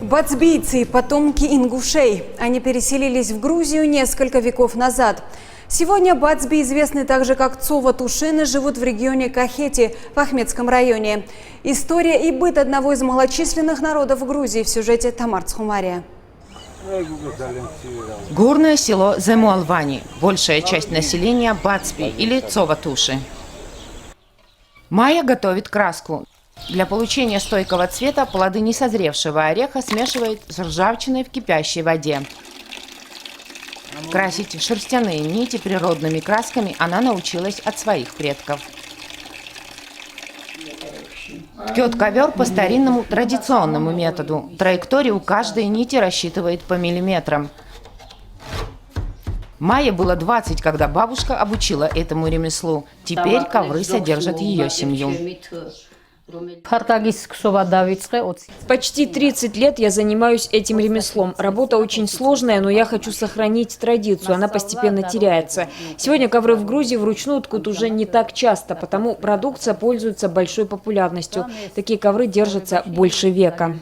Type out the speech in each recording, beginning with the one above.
Бацбийцы – потомки ингушей. Они переселились в Грузию несколько веков назад. Сегодня бацби, известные также как Цова-Тушины, живут в регионе Кахети в Ахмедском районе. История и быт одного из малочисленных народов Грузии в сюжете Тамар Цхумария. Горное село Земуалвани. Большая часть населения – бацби или Цова-Туши. Майя готовит краску. Для получения стойкого цвета плоды несозревшего ореха смешивает с ржавчиной в кипящей воде. Красить шерстяные нити природными красками она научилась от своих предков. Ткет ковер по старинному традиционному методу. Траекторию каждой нити рассчитывает по миллиметрам. Майе было 20, когда бабушка обучила этому ремеслу. Теперь ковры содержат ее семью. Почти 30 лет я занимаюсь этим ремеслом. Работа очень сложная, но я хочу сохранить традицию. Она постепенно теряется. Сегодня ковры в Грузии вручную ткут уже не так часто, потому продукция пользуется большой популярностью. Такие ковры держатся больше века.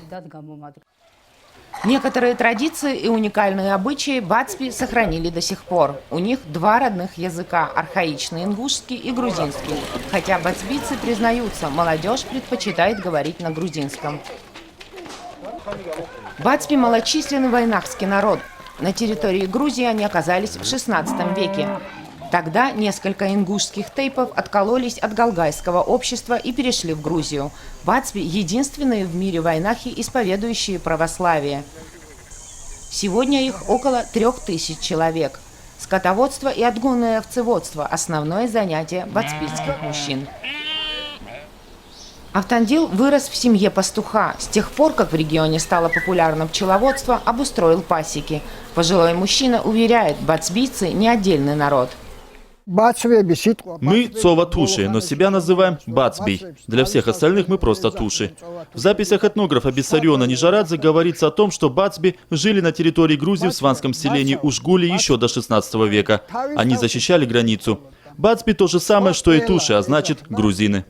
Некоторые традиции и уникальные обычаи бацби сохранили до сих пор. У них два родных языка – архаичный ингушский и грузинский. Хотя бацбийцы признаются, молодежь предпочитает говорить на грузинском. Бацби – малочисленный вайнахский народ. На территории Грузии они оказались в XVI веке. Тогда несколько ингушских тейпов откололись от галгайского общества и перешли в Грузию. Бацби – единственные в мире вайнахи, исповедующие православие. Сегодня их около 3000 человек. Скотоводство и отгонное овцеводство – основное занятие бацбийских мужчин. Автандил вырос в семье пастуха. С тех пор, как в регионе стало популярно пчеловодство, обустроил пасеки. Пожилой мужчина уверяет, бацбийцы не отдельный народ. Мы Цова-Туши, но себя называем Бацбий. Для всех остальных мы просто Туши. В записях этнографа Бессариона Нижарадзе говорится о том, что Бацби жили на территории Грузии в сванском селении Ушгули еще до 16 века. Они защищали границу. Бацби то же самое, что и Туши, а значит грузины.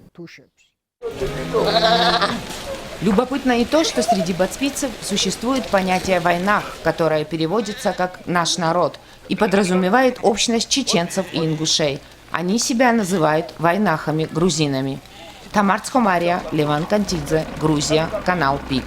Любопытно и то, что среди бацбийцев существует понятие «вайнах», которое переводится как «наш народ» и подразумевает общность чеченцев и ингушей. Они себя называют вайнахами-грузинами. Тамар Цхумария, Леван Кантидзе, Грузия, канал ПИК.